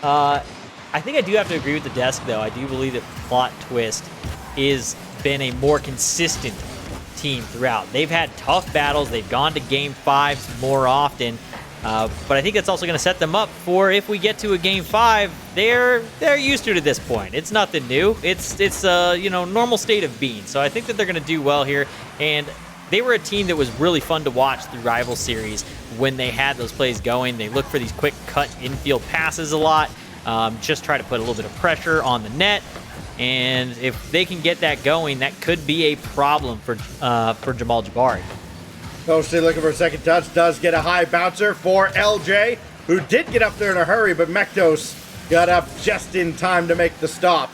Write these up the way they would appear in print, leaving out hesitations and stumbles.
I think I do have to agree with the desk, though. I do believe that Plot Twist is been a more consistent team throughout. They've had tough battles. They've gone to Game 5s more often. But I think that's also going to set them up for if we get to a Game 5, they're used to it at this point. It's nothing new. It's normal state of being. So I think that they're going to do well here. And they were a team that was really fun to watch through Rival Series when they had those plays going. They look for these quick cut infield passes a lot. Just try to put a little bit of pressure on the net. And if they can get that going, that could be a problem for Jamal Jabary. Toasty looking for a second touch, does get a high bouncer for LJ, who did get up there in a hurry, but Mektos got up just in time to make the stop.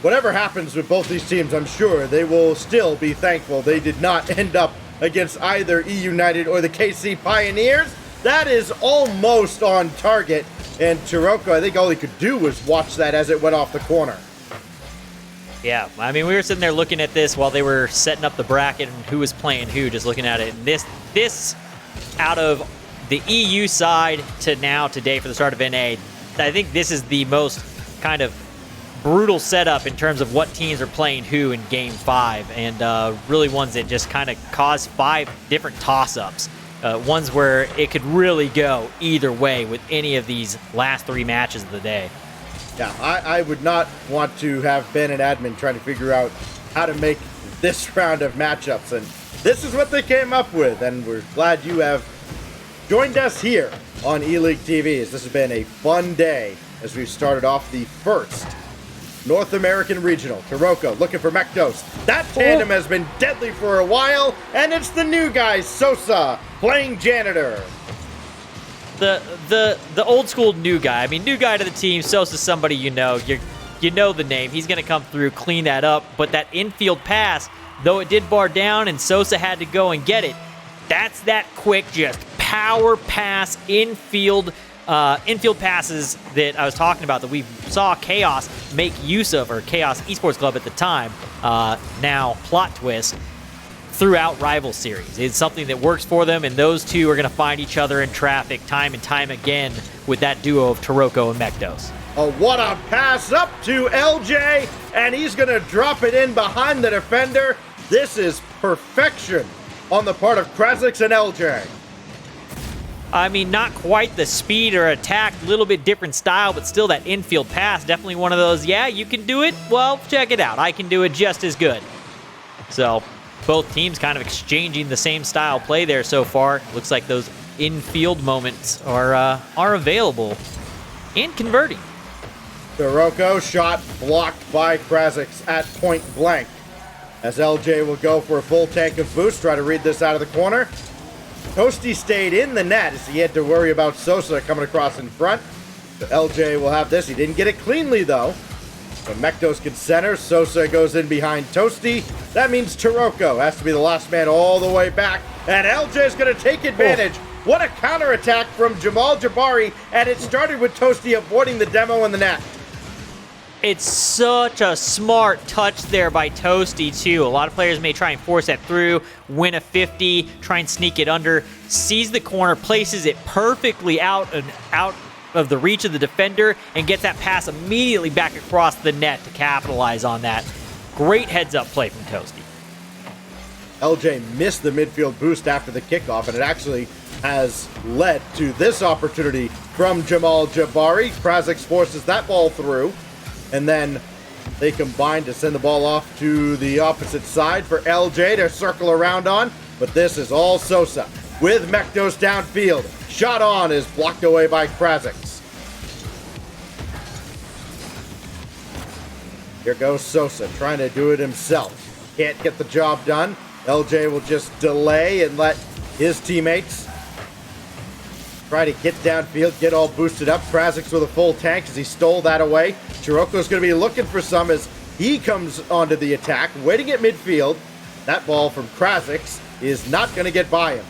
Whatever happens with both these teams, I'm sure they will still be thankful they did not end up against either E United or the KC Pioneers. That is almost on target, and Taroko, I think all he could do was watch that as it went off the corner. Yeah, I mean, we were sitting there looking at this while they were setting up the bracket and who was playing who, just looking at it. And this out of the EU side to now today for the start of NA, I think this is the most kind of brutal setup in terms of what teams are playing who in Game 5, and really ones that just kind of cause 5 different toss-ups. Ones where it could really go either way with any of these last 3 matches of the day. Yeah, I would not want to have been an admin trying to figure out how to make this round of matchups, and this is what they came up with, and we're glad you have joined us here on E-League TV, as this has been a fun day as we've started off the first North American Regional. Taroko looking for Mektos. That tandem has been deadly for a while, and it's the new guy, Sosa, playing janitor. The old school new guy. I mean, new guy to the team. Sosa's somebody you know. You know the name. He's going to come through, clean that up. But that infield pass, though it did bar down and Sosa had to go and get it, that's that quick, just power pass infield passes that I was talking about that we saw Chaos make use of, or Chaos Esports Club at the time, now Plot Twist, throughout Rival Series. It's something that works for them, and those two are going to find each other in traffic time and time again with that duo of Taroko and Mektos. Oh, what a pass up to LJ, and he's going to drop it in behind the defender. This is perfection on the part of Krasix and LJ. I mean, not quite the speed or attack, a little bit different style, but still that infield pass, definitely one of those, yeah, you can do it? Well, check it out. I can do it just as good. So both teams kind of exchanging the same style play there so far. Looks like those infield moments are available and converting. Taroko shot blocked by Krasix at point blank. As LJ will go for a full tank of boost, try to read this out of the corner. Toasty stayed in the net as he had to worry about Sosa coming across in front. But LJ will have this. He didn't get it cleanly, though. So Mektos can center. Sosa goes in behind Toasty. That means Taroko has to be the last man all the way back. And LJ is going to take advantage. Oh. What a counterattack from Jamal Jabary. And it started with Toasty avoiding the demo in the net. It's such a smart touch there by Toasty, too. A lot of players may try and force that through, win a 50, try and sneak it under. Sees the corner, places it perfectly out of the reach of the defender, and gets that pass immediately back across the net to capitalize on that. Great heads-up play from Toasty. LJ missed the midfield boost after the kickoff, and it actually has led to this opportunity from Jamal Jabary. Krasix forces that ball through. And then they combine to send the ball off to the opposite side for LJ to circle around on. But this is all Sosa with Mektos downfield. Shot on is blocked away by Krasix. Here goes Sosa trying to do it himself. Can't get the job done. LJ will just delay and let his teammates try to get downfield, get all boosted up. Krasix with a full tank as he stole that away. Taroko's going to be looking for some as he comes onto the attack, waiting at midfield. That ball from Krasix is not going to get by him.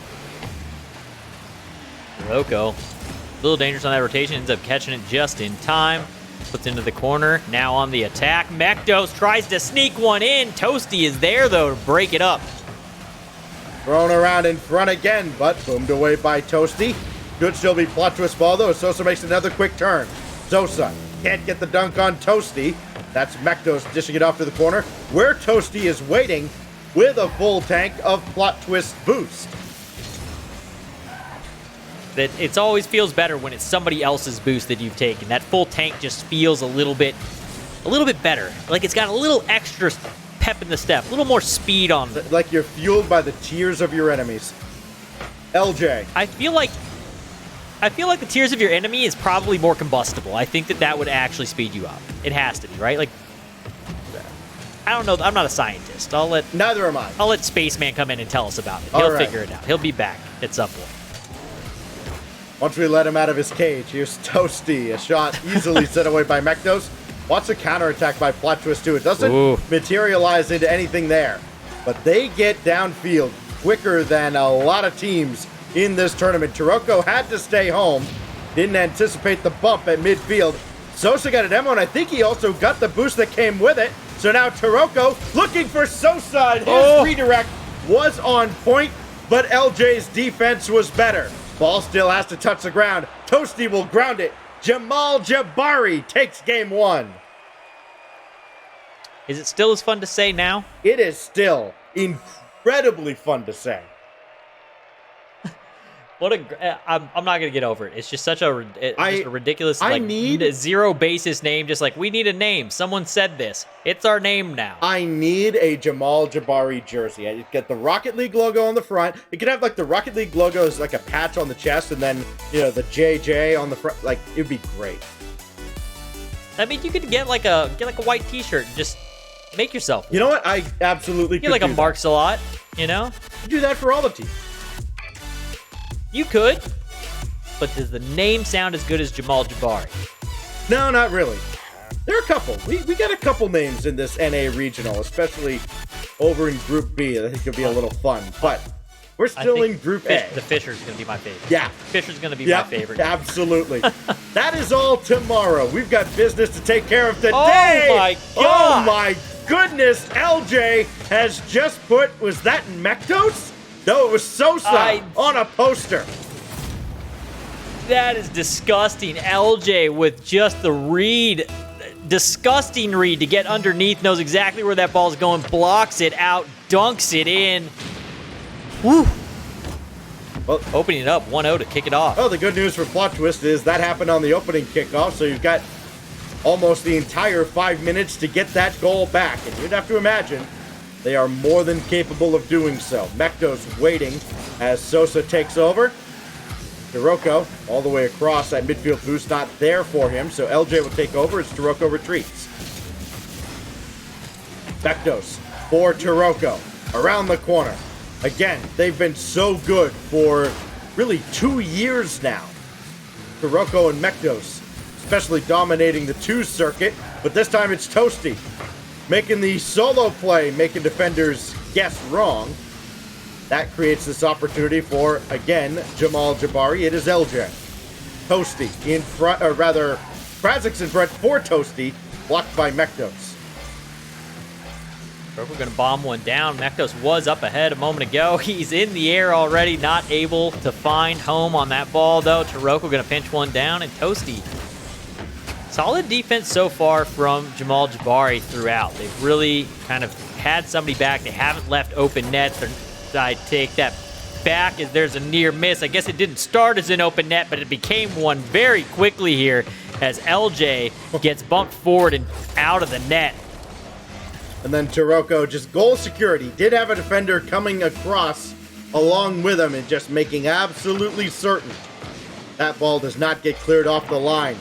Taroko, a little dangerous on that rotation, ends up catching it just in time. Puts into the corner, now on the attack. Mektos tries to sneak one in. Toasty is there, though, to break it up. Thrown around in front again, but boomed away by Toasty. Could still be plot twist ball, though. Sosa makes another quick turn. Sosa can't get the dunk on Toasty. That's Mektos dishing it off to the corner, where Toasty is waiting with a full tank of plot twist boost. It always feels better when it's somebody else's boost that you've taken. That full tank just feels a little bit better. Like it's got a little extra pep in the step, a little more speed on it. Like you're fueled by the tears of your enemies. LJ. I feel like the tears of your enemy is probably more combustible. I think that would actually speed you up. It has to be, right? Like, I don't know. I'm not a scientist. Neither am I. I'll let Spaceman come in and tell us about it. All He'll right. figure it out. He'll be back at some point. Once we let him out of his cage, here's Toasty. A shot easily set away by Mektos. Wants a counterattack by Plot Twist too. It doesn't materialize into anything there. But they get downfield quicker than a lot of teams in this tournament. Taroko had to stay home. Didn't anticipate the bump at midfield. Sosa got a demo, and I think he also got the boost that came with it. So now Taroko looking for Sosa, and his redirect was on point, but LJ's defense was better. Ball still has to touch the ground. Toasty will ground it. Jamal Jabary takes game one. Is it still as fun to say now? It is still incredibly fun to say. I'm not gonna get over it. It's just such a ridiculous, I like need zero basis name. Just like we need a name. Someone said this. It's our name now. I need a Jamal Jabary jersey. I get the Rocket League logo on the front. It could have like the Rocket League logo as like a patch on the chest, and then the JJ on the front. Like it'd be great. I mean, you could get like a white T-shirt and just make yourself. You know what? I absolutely Get like a Marks a lot. You do that for all the teams. You could, but does the name sound as good as Jamal Jabary? No, not really. There are a couple. We got a couple names in this NA regional, especially over in Group B. I think it'll be a little fun, but we're still in Group A. The Fisher's going to be my favorite. Yeah. Fisher's going to be my favorite. Absolutely. That is all tomorrow. We've got business to take care of today. Oh, my God. Oh, my goodness. LJ has just put, was that Mektos? No, it was Sosa on a poster. That is disgusting. LJ with just the read. Disgusting read to get underneath. Knows exactly where that ball's going. Blocks it out. Dunks it in. Woo. Well, opening it up 1-0 to kick it off. Oh, the good news for Plot Twist is that happened on the opening kickoff, so you've got almost the entire 5 minutes to get that goal back. And you'd have to imagine they are more than capable of doing so. Mektos waiting as Sosa takes over. Taroko all the way across. That midfield boost not there for him, so LJ will take over as Taroko retreats. Mektos for Taroko around the corner. Again, they've been so good for really 2 years now. Taroko and Mektos especially dominating the 2 circuit, but this time it's Toasty making the solo play, making defenders guess wrong. That creates this opportunity for, again, Jamal Jabary. It is LJ. Toasty in front, or rather, Krazik's in front for Toasty, blocked by Mektos. We're going to bomb one down. Mektos was up ahead a moment ago. He's in the air already, not able to find home on that ball, though. Taroko going to pinch one down, and Toasty. Solid defense so far from Jamal Jabary throughout. They've really kind of had somebody back. They haven't left open nets. I take that back as there's a near miss. I guess it didn't start as an open net, but it became one very quickly here as LJ gets bumped forward and out of the net. And then Taroko, just goal security. Did have a defender coming across along with him and just making absolutely certain that ball does not get cleared off the line.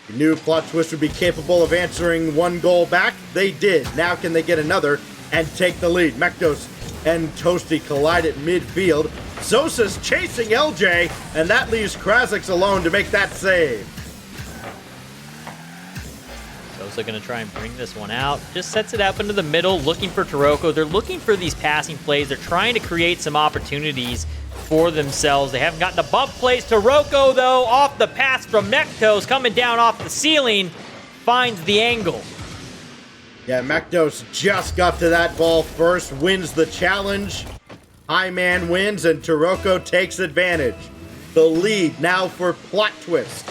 You knew Plot Twist would be capable of answering 1 goal back. They did. Now can they get another and take the lead? Mektos and Toasty collide at midfield. Sosa's chasing LJ, and that leaves Krazik's alone to make that save. Sosa going to try and bring this one out. Just sets it up into the middle, looking for Taroko. They're looking for these passing plays. They're trying to create some opportunities for themselves. They haven't gotten a bump plays. Taroko, though, off the pass from Mektos, coming down off the ceiling, finds the angle. Yeah, Mektos just got to that ball first, wins the challenge. High man wins, and Taroko takes advantage. the lead now for Plot Twist.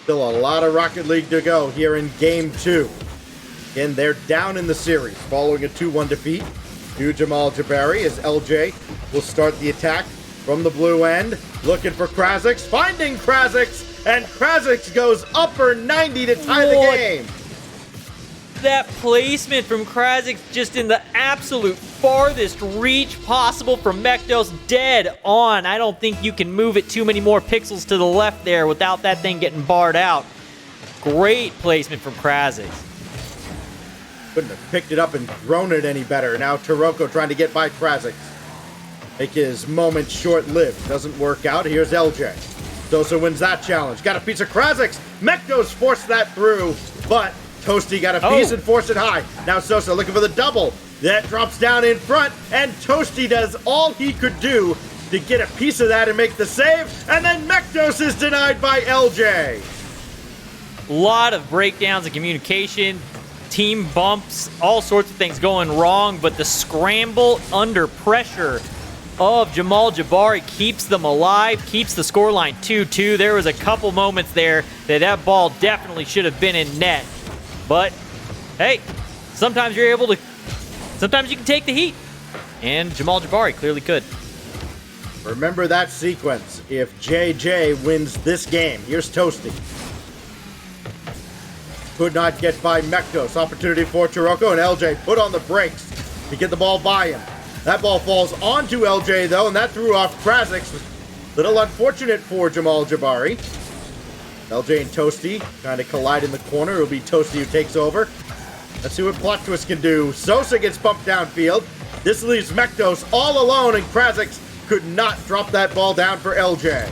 Still a lot of Rocket League to go here in Game 2. Again, they're down in the series following a 2-1 defeat to Jamal Jabary as LJ will start the attack from the blue end. Looking for Krasix, finding Krasix, and Krasix goes upper 90 to tie the game. That placement from Krasix just in the absolute farthest reach possible from Mektos, dead on. I don't think you can move it too many more pixels to the left there without that thing getting barred out. Great placement from Krasix. Couldn't have picked it up and thrown it any better. Now Taroko trying to get by Krasix. Make his moment short-lived. Doesn't work out. Here's LJ. Sosa wins that challenge. Got a piece of Krasix. Mektos forced that through, but Toasty got a piece and forced it high. Now Sosa looking for the double. That drops down in front, and Toasty does all he could do to get a piece of that and make the save, and then Mektos is denied by LJ. A lot of breakdowns in communication, team bumps, all sorts of things going wrong, but the scramble under pressure of Jamal Jabary keeps them alive, keeps the scoreline 2-2. There was a couple moments there that ball definitely should have been in net. But, hey, sometimes you can take the heat. And Jamal Jabary clearly could. Remember that sequence if JJ wins this game. Here's Toasty. Could not get by Mektos. Opportunity for Taroko, and LJ put on the brakes to get the ball by him. That ball falls onto LJ, though, and that threw off Krasix. Little unfortunate for Jamal Jabary. LJ and Toasty kind of collide in the corner. It'll be Toasty who takes over. Let's see what Plot Twist can do. Sosa gets bumped downfield. This leaves Mektos all alone, and Krasix could not drop that ball down for LJ.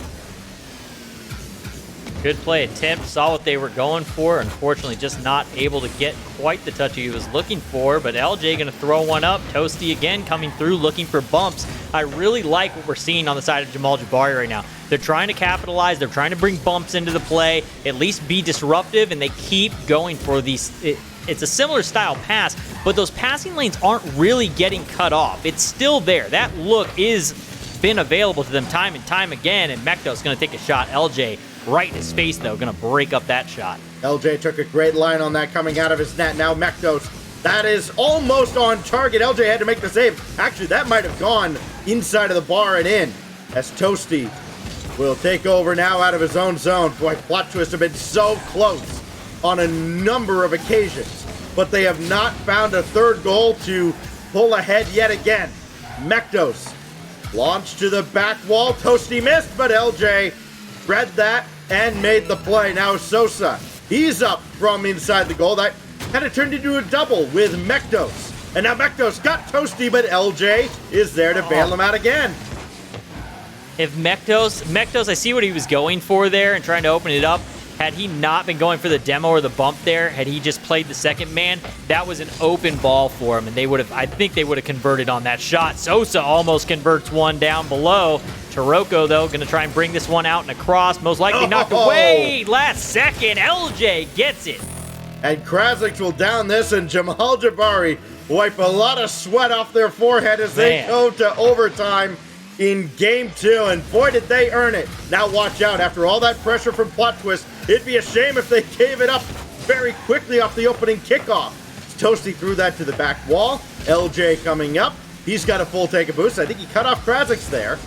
Good play attempt, saw what they were going for. Unfortunately, just not able to get quite the touch he was looking for, but LJ gonna throw one up. Toasty again coming through, looking for bumps. I really like what we're seeing on the side of Jamal Jabary right now. They're trying to capitalize, they're trying to bring bumps into the play, at least be disruptive, and they keep going for these. It's a similar style pass, but those passing lanes aren't really getting cut off. It's still there. That look is been available to them time and time again, and Mektos gonna take a shot. LJ right in his face, though, gonna break up that shot. LJ took a great line on that coming out of his net. Now Mektos, that is almost on target. LJ had to make the save. Actually, that might have gone inside of the bar and in, as Toasty will take over now out of his own zone. Boy, Plot Twist have been so close on a number of occasions, but they have not found a third goal to pull ahead yet again. Mektos launched to the back wall. Toasty missed, but LJ read that and made the play. Now Sosa, he's up from inside the goal. That kind of turned into a double with Mektos. And now Mektos got Toasty, but LJ is there to bail him out again. If Mektos, I see what he was going for there and trying to open it up. Had he not been going for the demo or the bump there, had he just played the second man, that was an open ball for him, and I think they would have converted on that shot. Sosa almost converts one down below. Taroko, though, going to try and bring this one out and across. Most likely knocked away. Last second, LJ gets it. And Krasix will down this, and Jamal Jabary wipe a lot of sweat off their forehead as they go to overtime in Game 2, and boy, did they earn it. Now watch out. After all that pressure from Plot Twist, it'd be a shame if they gave it up very quickly off the opening kickoff. Toasty threw that to the back wall. LJ coming up. He's got a full take of boost. I think he cut off Krasix there.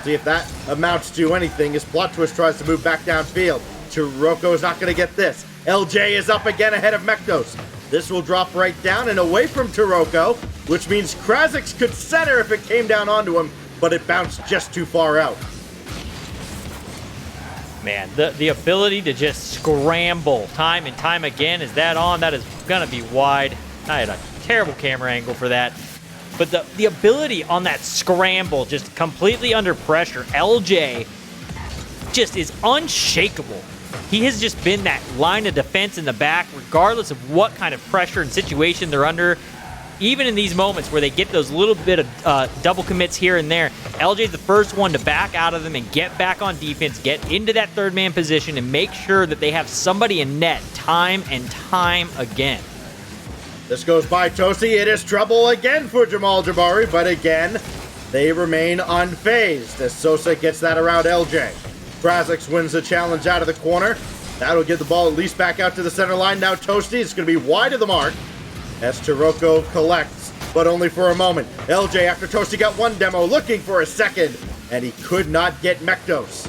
See if that amounts to anything as Plot Twist tries to move back downfield. Taroko's not going to get this. LJ is up again ahead of Mektos. This will drop right down and away from Taroko, which means Krasix could center if it came down onto him, but it bounced just too far out. Man, the ability to just scramble time and time again, is that on? That is going to be wide. I had a terrible camera angle for that. But the ability on that scramble, just completely under pressure, LJ just is unshakable. He has just been that line of defense in the back, regardless of what kind of pressure and situation they're under. Even in these moments where they get those little bit of double commits here and there, LJ's the first one to back out of them and get back on defense, get into that third man position, and make sure that they have somebody in net time and time again. This goes by Toasty. It is trouble again for Jamal Jabary, but again, they remain unfazed as Sosa gets that around LJ. Krasix wins the challenge out of the corner. That'll get the ball at least back out to the center line. Now Toasty, it's going to be wide of the mark as Taroko collects, but only for a moment. LJ, after Toasty got one demo, looking for a second, and he could not get Mektos.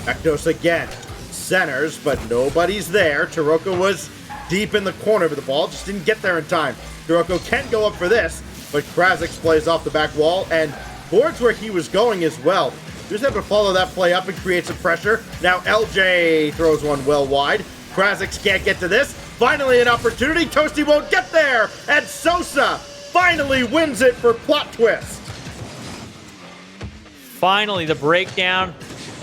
Mektos again. Centers, but nobody's there. Taroko was deep in the corner of the ball, just didn't get there in time. Taroko can go up for this, but Krasix plays off the back wall and boards where he was going as well. Just have to follow that play up and create some pressure. Now LJ throws one well wide. Krasix can't get to this. Finally an opportunity. Toasty won't get there. And Sosa finally wins it for Plot Twist. Finally, the breakdown.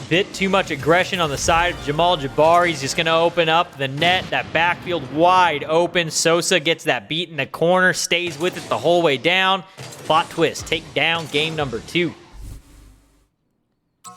Bit too much aggression on the side of Jamal Jabary. He's just going to open up the net. That backfield wide open. Sosa gets that beat in the corner. Stays with it the whole way down. Plot Twist take down game number 2.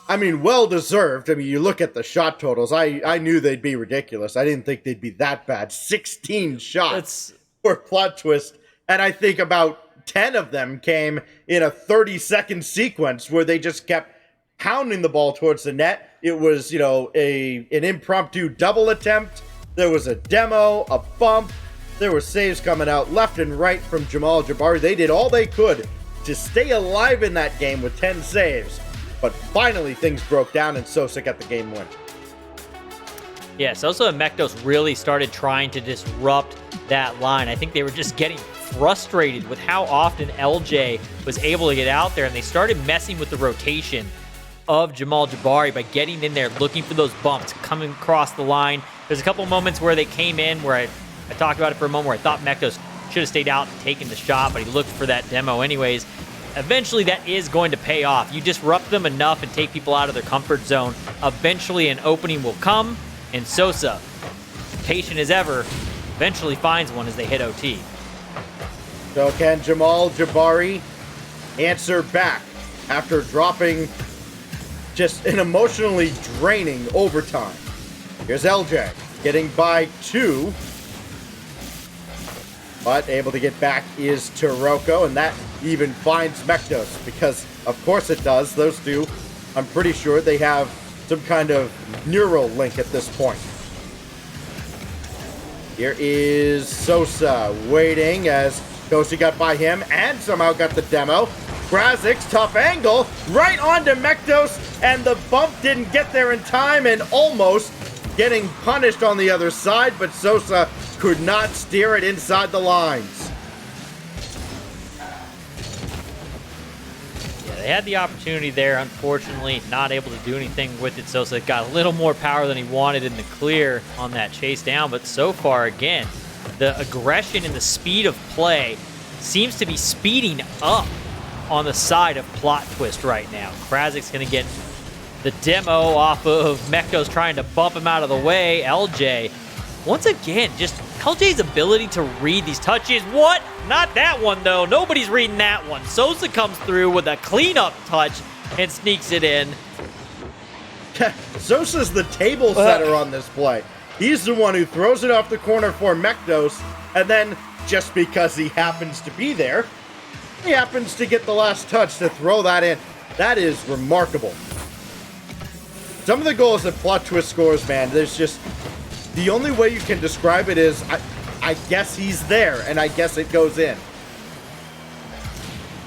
I mean, well deserved. I mean, you look at the shot totals. I knew they'd be ridiculous. I didn't think they'd be that bad. 16 shots for Plot Twist. And I think about 10 of them came in a 30-second sequence where they just kept pounding the ball towards the net. It was, an impromptu double attempt. There was a demo, a bump. There were saves coming out left and right from Jamal Jabary. They did all they could to stay alive in that game with 10 saves. But finally, things broke down and Sosa got the game win. Yeah, Sosa and Mektos really started trying to disrupt that line. I think they were just getting frustrated with how often LJ was able to get out there, and they started messing with the rotation of Jamal Jabary by getting in there, looking for those bumps, coming across the line. There's a couple moments where they came in where I talked about it for a moment where I thought Mektos should have stayed out and taken the shot, but he looked for that demo anyways. Eventually, that is going to pay off. You disrupt them enough and take people out of their comfort zone. Eventually, an opening will come, and Sosa, patient as ever, eventually finds one as they hit OT. So can Jamal Jabary answer back after dropping just an emotionally draining overtime? Here's LJ getting by 2. But able to get back is Taroko, and that even finds Mektos, because of course it does. Those two, I'm pretty sure they have some kind of neural link at this point. Here is Sosa waiting as Toasty got by him and somehow got the demo. Krasix, tough angle, right onto Mektos, and the bump didn't get there in time and almost getting punished on the other side, but Sosa could not steer it inside the lines. Yeah, they had the opportunity there. Unfortunately, not able to do anything with it. Sosa got a little more power than he wanted in the clear on that chase down, but so far, again, the aggression and the speed of play seems to be speeding up on the side of Plot Twist right now. Krasic's going to get the demo off of Mektos trying to bump him out of the way. LJ, once again, just LJ's ability to read these touches. What? Not that one, though. Nobody's reading that one. Sosa comes through with a cleanup touch and sneaks it in. Sosa's the table setter on this play. He's the one who throws it off the corner for Mektos, and then, just because he happens to be there, he happens to get the last touch to throw that in. That is remarkable. Some of the goals that Plot Twist scores, man, there's just... the only way you can describe it is, I guess he's there, and I guess it goes in.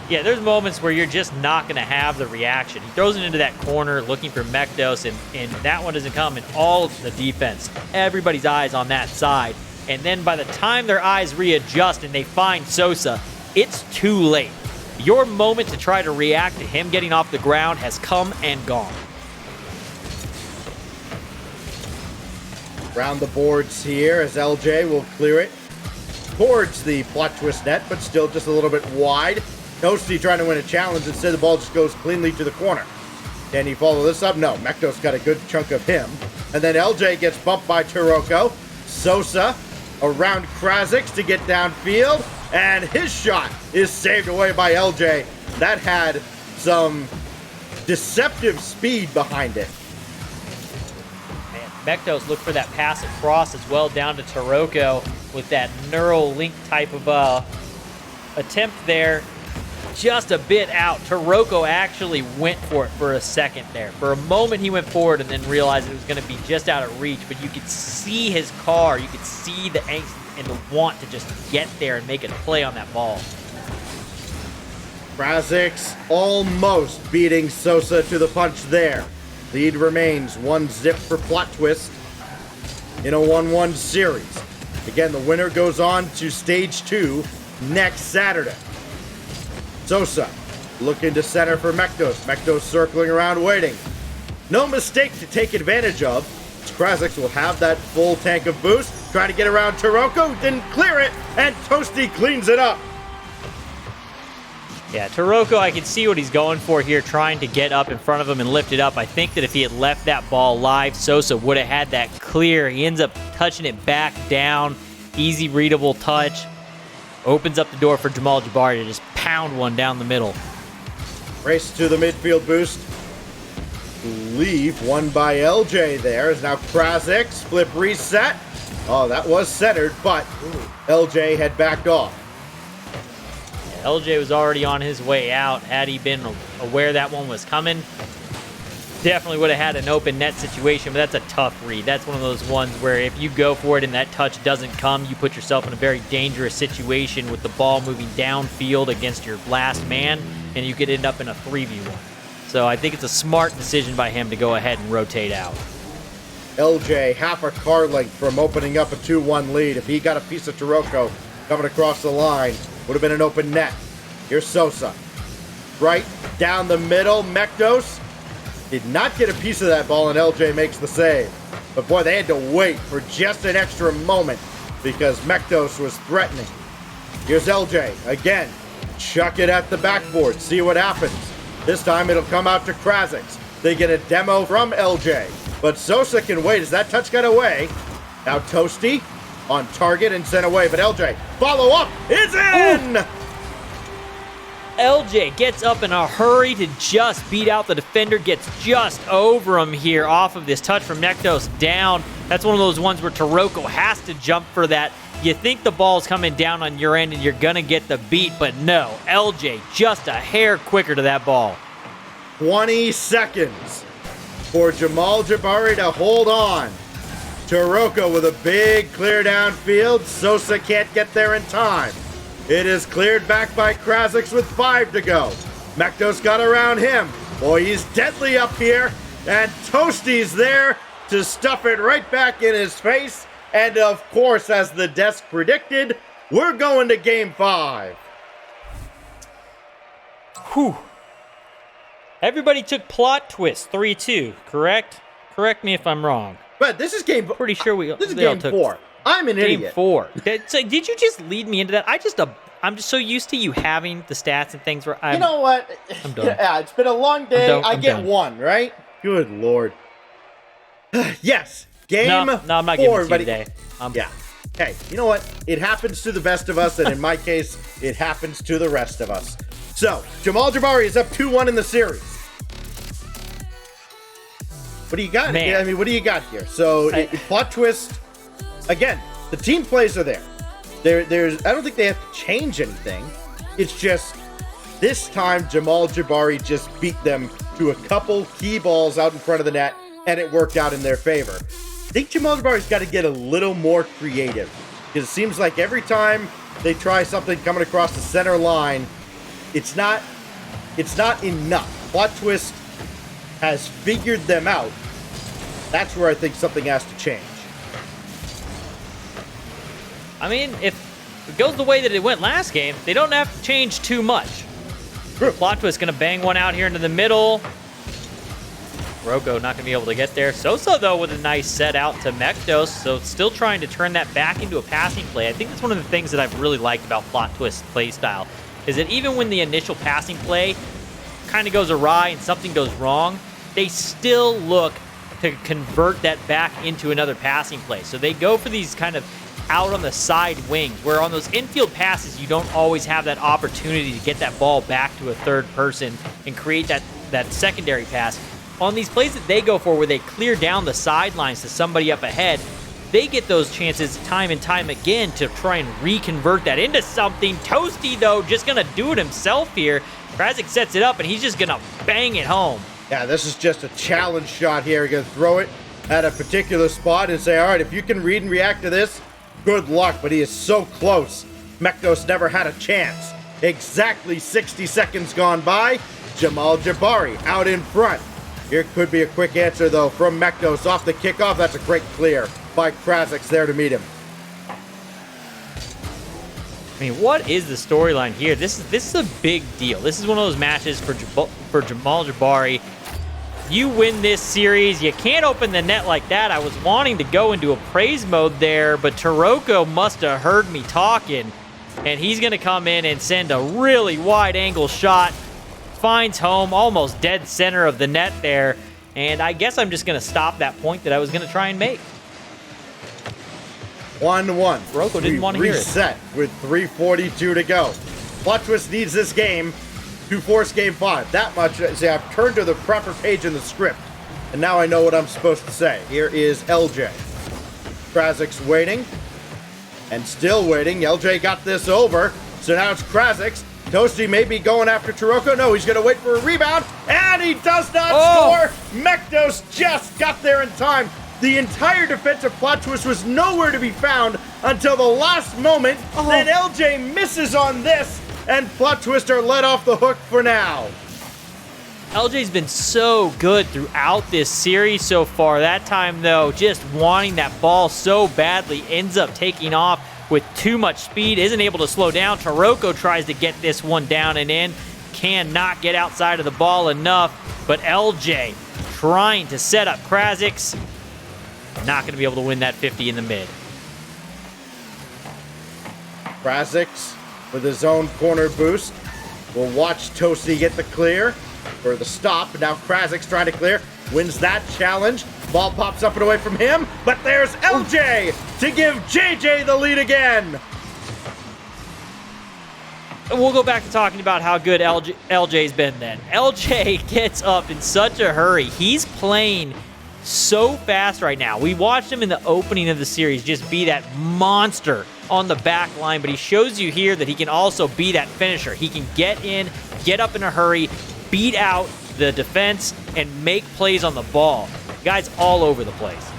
Yeah, there's moments where you're just not going to have the reaction. He throws it into that corner looking for Mektos, and that one doesn't come, and all of the defense, everybody's eyes on that side. And then by the time their eyes readjust and they find Sosa, it's too late. Your moment to try to react to him getting off the ground has come and gone. Around the boards here as LJ will clear it towards the Plot Twist net, but still just a little bit wide. Toasty trying to win a challenge. Instead, the ball just goes cleanly to the corner. Can he follow this up? No. Mektos got a good chunk of him. And then LJ gets bumped by Taroko. Sosa around Krasix to get downfield. And his shot is saved away by LJ. That had some deceptive speed behind it. Mektos looked for that pass across as well down to Taroko with that neural link type of attempt there. just a bit out. Taroko actually went for it for a second there. For a moment, he went forward and then realized it was going to be just out of reach, but you could see his car. You could see the angst and the want to just get there and make a play on that ball. Krasix almost beating Sosa to the punch there. Lead remains 1-0 for Plot Twist in a 1-1 series. Again, the winner goes on to stage 2 next Saturday. Sosa looking to center for Mektos. Mektos circling around waiting. No mistake to take advantage of. Krasix will have that full tank of boost. Trying to get around Taroko, didn't clear it, and Toasty cleans it up. Yeah, Taroko, I can see what he's going for here, trying to get up in front of him and lift it up. I think that if he had left that ball live, Sosa would have had that clear. He ends up touching it back down. Easy readable touch. Opens up the door for Jamal Jabary to just pound one down the middle. Race to the midfield boost. Leave won by LJ there. Is now Krasix. Flip reset. Oh, that was centered, but LJ had backed off. Yeah, LJ was already on his way out. Had he been aware that one was coming, definitely would have had an open net situation, but that's a tough read. That's one of those ones where if you go for it and that touch doesn't come, you put yourself in a very dangerous situation with the ball moving downfield against your last man, and you could end up in a 3v1. So I think it's a smart decision by him to go ahead and rotate out. LJ half a car length from opening up a 2-1 lead. If he got a piece of Taroko coming across the line, would have been an open net. Here's Sosa. Right down the middle. Mektos did not get a piece of that ball, and LJ makes the save. But boy, they had to wait for just an extra moment because Mektos was threatening. Here's LJ again. Chuck it at the backboard. See what happens. This time it'll come out to Krasix. They get a demo from LJ. But Sosa can wait as that touch got away. Now Toasty on target and sent away. But LJ, follow up, is in! Ooh. LJ gets up in a hurry to just beat out the defender, gets just over him here off of this touch from Mektos down. That's one of those ones where Taroko has to jump for that. You think the ball's coming down on your end and you're going to get the beat, but no. LJ just a hair quicker to that ball. 20 seconds for Jamal Jabary to hold on. Taroko with a big clear downfield. Sosa can't get there in time. It is cleared back by Krasix with 5 to go. Mektos got around him. Boy, he's deadly up here. And Toasty's there to stuff it right back in his face. And of course, as the desk predicted, we're going to Game 5. Whew. Everybody took Plot Twist 3-2, correct? Correct me if I'm wrong. But this is game. Pretty sure This is Game 4. I'm an idiot. Game 4. So did you just lead me into that? I'm just so used to you having the stats and things where you know what? I'm done. Yeah, it's been a long day. I get done. 1, right? Good Lord. Yes. Game no, I'm not 4, giving it to you but today. yeah. Hey, you know what? It happens to the best of us, and in my case, it happens to the rest of us. So, Jamal Jabary is up 2-1 in the series. What do you got? Man. I mean, what do you got here? So, Plot Twist, again, the team plays are there. I don't think they have to change anything. It's just, this time, Jamal Jabary just beat them to a couple key balls out in front of the net, and it worked out in their favor. I think Jamal Jabary's got to get a little more creative, because it seems like every time they try something coming across the center line, it's not enough. Plot Twist has figured them out. That's where I think something has to change. I mean, if it goes the way that it went last game, they don't have to change too much. Plot Twist going to bang one out here into the middle. Roko not going to be able to get there. Sosa, though, with a nice set out to Mektos, so still trying to turn that back into a passing play. I think that's one of the things that I've really liked about Plot Twist's play style, is that even when the initial passing play kind of goes awry and something goes wrong, they still look to convert that back into another passing play. So they go for these kind of out on the side wings, where on those infield passes, you don't always have that opportunity to get that ball back to a third person and create that secondary pass. On these plays that they go for, where they clear down the sidelines to somebody up ahead, they get those chances time and time again to try and reconvert that into something. Toasty, though, just going to do it himself here. Krazik sets it up, and he's just going to bang it home. Yeah, this is just a challenge shot here. You're going to throw it at a particular spot and say, all right, if you can read and react to this, good luck. But he is so close. Mekdos never had a chance. Exactly 60 seconds gone by. Jamal Jabary out in front. Here could be a quick answer, though, from Mekdos off the kickoff. That's a great clear by Krazik there to meet him. I mean, what is the storyline here? This is a big deal. This is one of those matches for Jamal Jabary. You win this series, you can't open the net like that. I was wanting to go into a praise mode there, but Taroko must have heard me talking, and he's going to come in and send a really wide angle shot. Finds home, almost dead center of the net there, and I guess I'm just going to stop that point that I was going to try and make. 1-1. Taroko didn't want to hear it. Reset with 3:42 to go. Plot Twist needs this game to force Game 5. That much. See, I've turned to the proper page in the script, and now I know what I'm supposed to say. Here is LJ. Krazik's waiting, and still waiting. LJ got this over, so now it's Krazik's. Toasty may be going after Taroko. No, he's going to wait for a rebound, and he does not score. Mekdos just got there in time. The entire defensive Plot Twist was nowhere to be found until the last moment. Then LJ misses on this, and Plot Twist are let off the hook for now. LJ's been so good throughout this series so far. That time, though, just wanting that ball so badly, ends up taking off with too much speed, isn't able to slow down. Taroko tries to get this one down and in, cannot get outside of the ball enough, but LJ trying to set up Krazik's, not going to be able to win that 50 in the mid. Krazik's with his own corner boost. We'll watch Toasty get the clear for the stop. Now Krazik's trying to clear, wins that challenge. Ball pops up and away from him, but there's LJ to give JJ the lead again. We'll go back to talking about how good LJ's been then. LJ gets up in such a hurry. He's playing so fast right now. We watched him in the opening of the series just be that monster on the back line, but he shows you here that he can also be that finisher. He can get in, get up in a hurry, beat out the defense, and make plays on the ball. Guy's all over the place.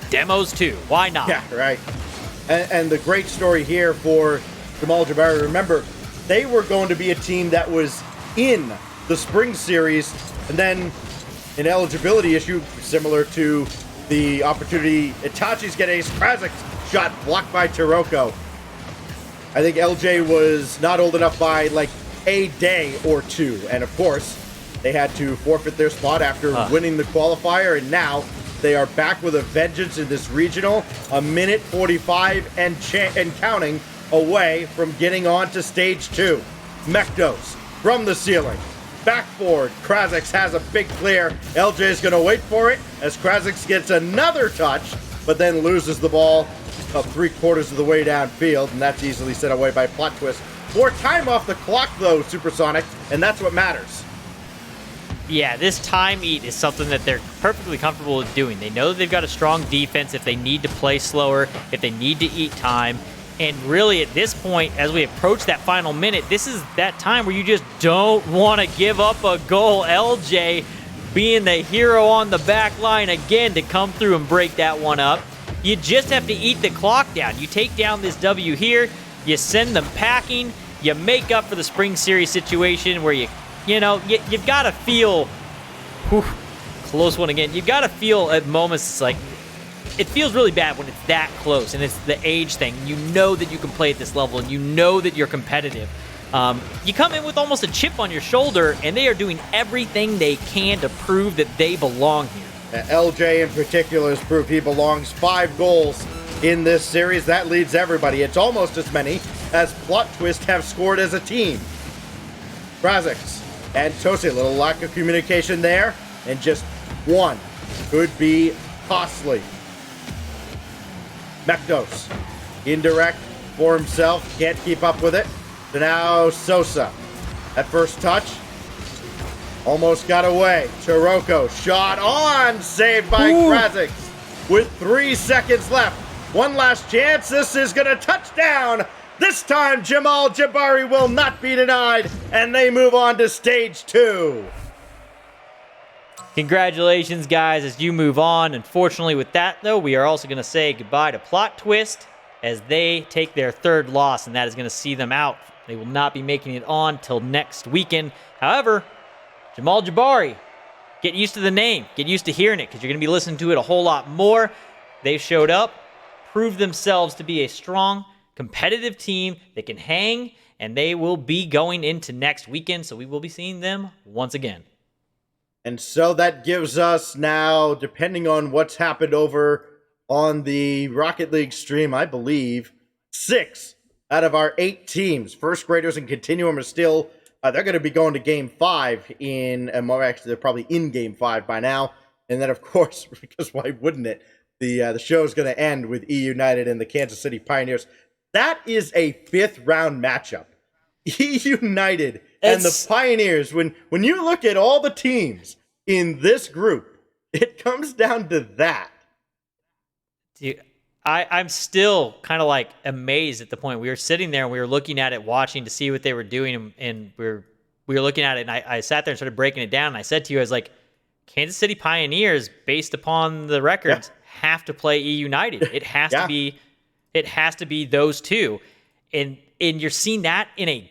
Demos too. Why not? Yeah, right. And the great story here for Jamal Jabary, remember, they were going to be a team that was in the spring series, and then an eligibility issue similar to the opportunity Itachi's getting. Ace Krazik's shot blocked by Taroko. I think LJ was not old enough by like a day or two, and of course, they had to forfeit their spot after winning the qualifier, and now they are back with a vengeance in this regional, a minute 45 and counting away from getting on to stage 2. Mekdos from the ceiling. Backboard. Krazik's has a big clear. LJ is going to wait for it as Krazik's gets another touch, but then loses the ball about 3/4 of the way downfield, and that's easily set away by Plot Twist. More time off the clock, though, Supersonic, and that's what matters. Yeah, this time eat is something that they're perfectly comfortable with doing. They know that they've got a strong defense if they need to play slower, if they need to eat time. And really, at this point, as we approach that final minute, this is that time where you just don't want to give up a goal. LJ being the hero on the back line again to come through and break that one up. You just have to eat the clock down. You take down this W here, you send them packing, you make up for the spring series situation where you've got to feel, close one again. You've got to feel at moments it's like, it feels really bad when it's that close, and it's the age thing. You know that you can play at this level, and you know that you're competitive. You come in with almost a chip on your shoulder, and they are doing everything they can to prove that they belong here. LJ in particular has proved he belongs. 5 goals in this series. That leads everybody. It's almost as many as Plot Twist have scored as a team. Krazik's and Toasty, a little lack of communication there, and just one could be costly. Mekdos, indirect for himself, can't keep up with it. So now Sosa, at first touch, Almost got away. Chiroko shot on, saved by Krasic with 3 seconds left. One last chance. This is going to touchdown. This time, Jamal Jabary will not be denied, and they move on to stage 2. Congratulations, guys, as you move on. Unfortunately, with that, though, we are also going to say goodbye to Plot Twist as they take their 3rd loss, and that is going to see them out. They will not be making it on till next weekend. However, Jamal Jabary, get used to the name. Get used to hearing it because you're going to be listening to it a whole lot more. They showed up, proved themselves to be a strong, competitive team that can hang, and they will be going into next weekend, so we will be seeing them once again. And so that gives us now, depending on what's happened over on the Rocket League stream, I believe, 6 out of our 8 teams. First graders and Continuum are still, they're going to be going to Game 5 actually, they're probably in Game 5 by now. And then, of course, because why wouldn't it? The show is going to end with E United and the Kansas City Pioneers. That is a 5th round matchup. E United and the Pioneers. When you look at all the teams in this group, it comes down to that. Dude, I'm still kind of like amazed at the point we were sitting there and we were looking at it, watching to see what they were doing, and we were looking at it, and I sat there and started breaking it down, and I said to you, I was like, Kansas City Pioneers, based upon the records, have to play E United. It has to be. It has to be those two, and you're seeing that in a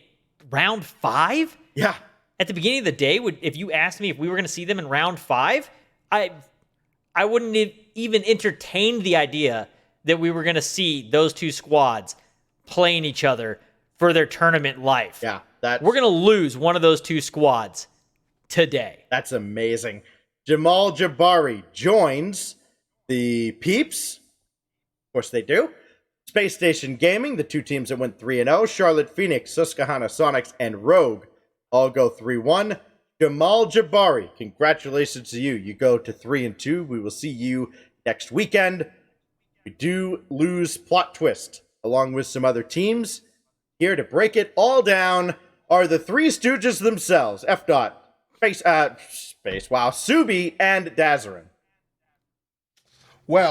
round 5. Yeah. At the beginning of the day, if you asked me if we were going to see them in round 5, I wouldn't have even entertained the idea that we were going to see those two squads playing each other for their tournament life. Yeah, we're going to lose one of those two squads today. That's amazing. Jamal Jabary joins the Peeps. Of course they do. Space Station Gaming, the 2 teams that went 3-0. Charlotte Phoenix, Susquehanna Sonics, and Rogue all go 3-1. Jamal Jabary, congratulations to you. You go to 3-2. We will see you next weekend. We do lose Plot Twist, along with some other teams. Here to break it all down are the 3 Stooges themselves. F-Dot, Subi, and Dazarin. Well,